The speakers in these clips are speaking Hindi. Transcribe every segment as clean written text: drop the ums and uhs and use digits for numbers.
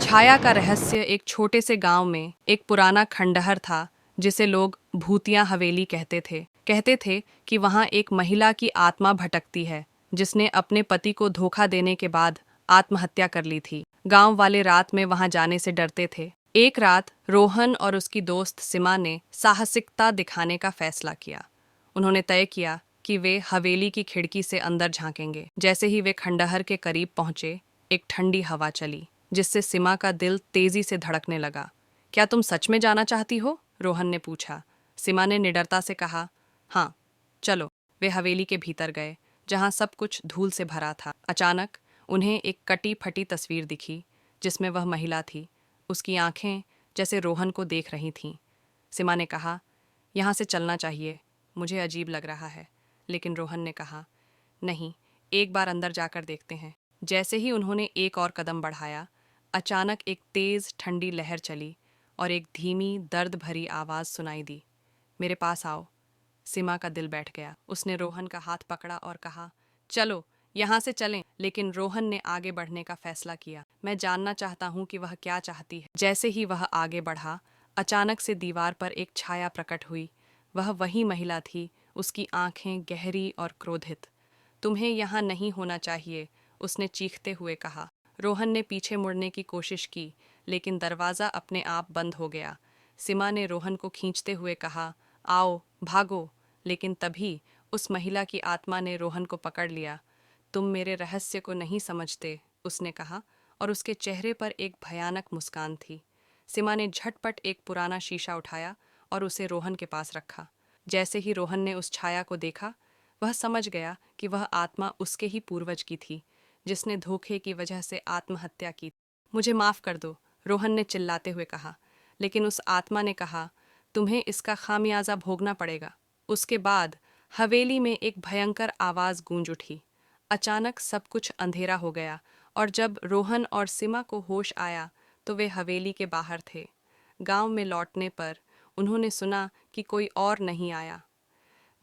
छाया का रहस्य। एक छोटे से गांव में एक पुराना खंडहर था जिसे लोग भूतिया हवेली कहते थे। कहते थे कि वहां एक महिला की आत्मा भटकती है जिसने अपने पति को धोखा देने के बाद आत्महत्या कर ली थी। गांव वाले रात में वहां जाने से डरते थे। एक रात रोहन और उसकी दोस्त सिमा ने साहसिकता दिखाने का फैसला किया। उन्होंने तय किया कि वे हवेली की खिड़की से अंदर झांकेंगे। जैसे ही वे खंडहर के करीब पहुंचे, एक ठंडी हवा चली जिससे सिमा का दिल तेजी से धड़कने लगा। क्या तुम सच में जाना चाहती हो? रोहन ने पूछा। सिमा ने निडरता से कहा, हाँ, चलो। वे हवेली के भीतर गए जहां सब कुछ धूल से भरा था। अचानक उन्हें एक कटी फटी तस्वीर दिखी जिसमें वह महिला थी। उसकी आंखें जैसे रोहन को देख रही थीं। सिमा ने कहा, यहाँ से चलना चाहिए, मुझे अजीब लग रहा है। लेकिन रोहन ने कहा, नहीं, एक बार अंदर जाकर देखते हैं। जैसे ही उन्होंने एक और कदम बढ़ाया, अचानक एक तेज ठंडी लहर चली और एक धीमी दर्द भरी आवाज़ सुनाई दी, मेरे पास आओ। सिमा का दिल बैठ गया। उसने रोहन का हाथ पकड़ा और कहा, चलो, यहाँ से चलें। लेकिन रोहन ने आगे बढ़ने का फैसला किया। मैं जानना चाहता हूँ कि वह क्या चाहती है। जैसे ही वह आगे बढ़ा, अचानक से दीवार पर एक छाया प्रकट हुई। वह वही महिला थी, उसकी आंखें गहरी और क्रोधित। तुम्हें यहाँ नहीं होना चाहिए, उसने चीखते हुए कहा। रोहन ने पीछे मुड़ने की कोशिश की, लेकिन दरवाज़ा अपने आप बंद हो गया। सिमा ने रोहन को खींचते हुए कहा, आओ, भागो। लेकिन तभी उस महिला की आत्मा ने रोहन को पकड़ लिया। तुम मेरे रहस्य को नहीं समझते, उसने कहा, और उसके चेहरे पर एक भयानक मुस्कान थी। सिमा ने झटपट एक पुराना शीशा उठाया और उसे रोहन के पास रखा। जैसे ही रोहन ने उस छाया को देखा, वह समझ गया कि वह आत्मा उसके ही पूर्वज की थी जिसने धोखे की वजह से आत्महत्या की। मुझे माफ़ कर दो, रोहन ने चिल्लाते हुए कहा। लेकिन उस आत्मा ने कहा, तुम्हें इसका खामियाजा भोगना पड़ेगा। उसके बाद हवेली में एक भयंकर आवाज़ गूंज उठी। अचानक सब कुछ अंधेरा हो गया और जब रोहन और सिमा को होश आया तो वे हवेली के बाहर थे। गांव में लौटने पर उन्होंने सुना कि कोई और नहीं आया।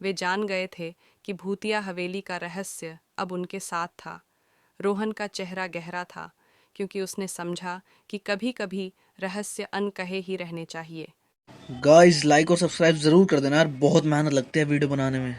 वे जान गए थे कि भूतिया हवेली का रहस्य अब उनके साथ था। रोहन का चेहरा गहरा था क्योंकि उसने समझा कि कभी कभी रहस्य अनकहे ही रहने चाहिए। गाइस लाइक और सब्सक्राइब जरूर कर देना यार, बहुत मेहनत लगती है वीडियो बनाने में।